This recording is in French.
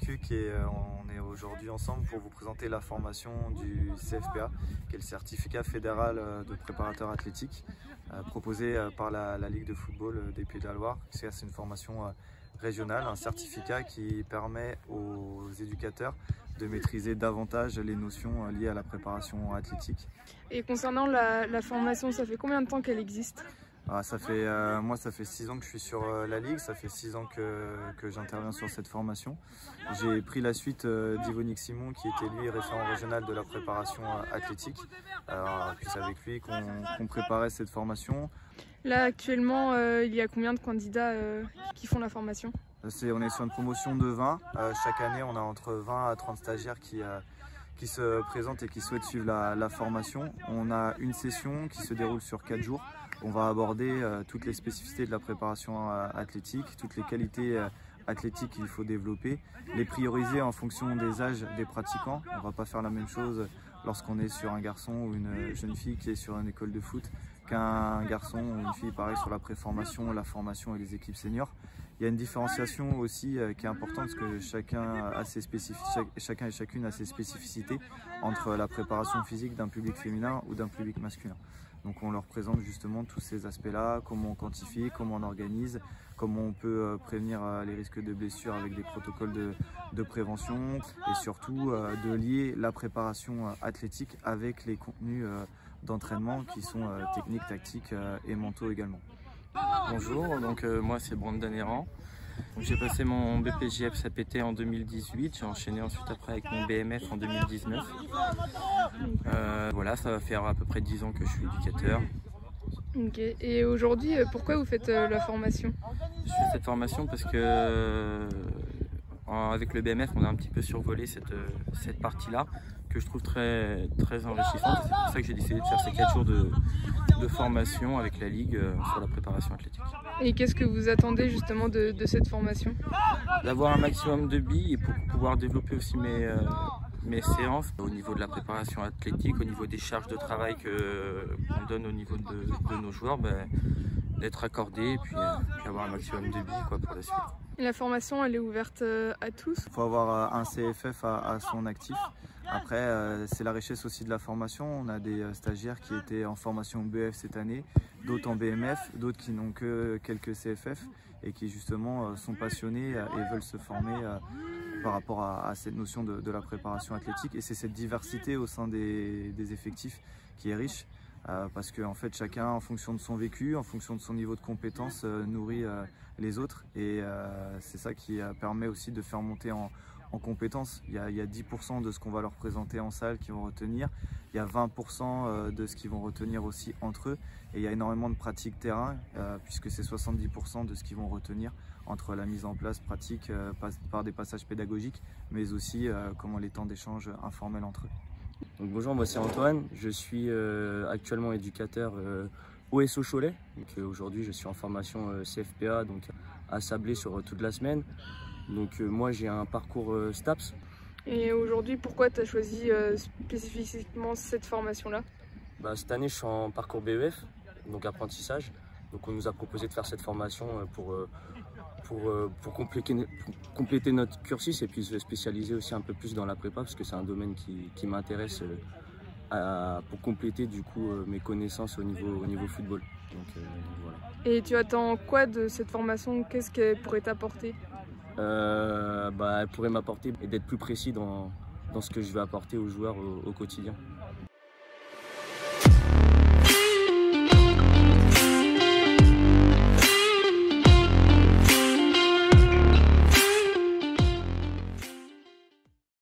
Cuc et on est aujourd'hui ensemble pour vous présenter la formation du CFPA, qui est le certificat fédéral de préparateur athlétique, proposé par la Ligue de football des Pays de la Loire. C'est une formation régionale, un certificat qui permet aux éducateurs de maîtriser davantage les notions liées à la préparation athlétique. Et concernant la formation, ça fait combien de temps qu'elle existe ? Moi, ça fait 6 ans que je suis sur la Ligue, ça fait 6 ans que j'interviens sur cette formation. J'ai pris la suite d'Yvonique Simon, qui était lui référent régional de la préparation athlétique. Puis c'est avec lui qu'on préparait cette formation. Là, actuellement, il y a combien de candidats qui font la formation ? On est sur une promotion de 20. Chaque année, on a entre 20 à 30 stagiaires qui se présentent et qui souhaitent suivre la formation. On a une session qui se déroule sur 4 jours. On va aborder toutes les spécificités de la préparation athlétique, toutes les qualités athlétiques qu'il faut développer, les prioriser en fonction des âges des pratiquants. On ne va pas faire la même chose lorsqu'on est sur un garçon ou une jeune fille qui est sur une école de foot qu'un garçon ou une fille pareil sur la préformation, la formation et les équipes seniors. Il y a une différenciation aussi qui est importante parce que chacun et chacune a ses spécificités entre la préparation physique d'un public féminin ou d'un public masculin. Donc on leur présente justement tous ces aspects-là, comment on quantifie, comment on organise, comment on peut prévenir les risques de blessures avec des protocoles de prévention et surtout de lier la préparation athlétique avec les contenus d'entraînement qui sont techniques, tactiques et mentaux également. Bonjour, donc moi c'est Brandon Errand. J'ai passé mon BPJF SAPT en 2018, j'ai enchaîné ensuite après avec mon BMF en 2019. Voilà, ça va faire à peu près 10 ans que je suis éducateur. Ok. Et aujourd'hui, pourquoi vous faites la formation ? Je fais cette formation parce que avec le BMF, on a un petit peu survolé cette partie-là que je trouve très enrichissante. C'est pour ça que j'ai décidé de faire ces 4 jours de formation avec la Ligue sur la préparation athlétique. Et qu'est-ce que vous attendez justement de cette formation ? D'avoir un maximum de billes et pour pouvoir développer aussi mes séances au niveau de la préparation athlétique, au niveau des charges de travail qu'on donne au niveau de nos joueurs, d'être accordé et puis avoir un maximum de billes pour la suite. Et la formation, elle est ouverte à tous ? Il faut avoir un CFF à son actif. Après, c'est la richesse aussi de la formation. On a des stagiaires qui étaient en formation BF cette année, d'autres en BMF, d'autres qui n'ont que quelques CFF et qui justement sont passionnés et veulent se former par rapport à cette notion de la préparation athlétique. Et c'est cette diversité au sein des effectifs qui est riche. Parce que en fait, chacun, en fonction de son vécu, en fonction de son niveau de compétence, nourrit les autres. Et c'est ça qui permet aussi de faire monter en compétences. Il y a 10% de ce qu'on va leur présenter en salle qui vont retenir. Il y a 20% de ce qu'ils vont retenir aussi entre eux. Et il y a énormément de pratiques terrain, puisque c'est 70% de ce qu'ils vont retenir entre la mise en place pratique par des passages pédagogiques, mais aussi comment les temps d'échange informels entre eux. Donc bonjour, moi c'est Antoine, je suis actuellement éducateur au SO Cholet. Aujourd'hui je suis en formation CFPA donc à Sablé sur toute la semaine. Donc moi j'ai un parcours STAPS. Et aujourd'hui, pourquoi tu as choisi spécifiquement cette formation-là ? Cette année je suis en parcours BEF, donc apprentissage. Donc on nous a proposé de faire cette formation pour compléter notre cursus et puis se spécialiser aussi un peu plus dans la prépa parce que c'est un domaine qui m'intéresse pour compléter du coup mes connaissances au niveau football. Donc, voilà. Et tu attends quoi de cette formation ? Qu'est-ce qu'elle pourrait t'apporter ? Elle pourrait m'apporter et d'être plus précis dans ce que je vais apporter aux joueurs au quotidien.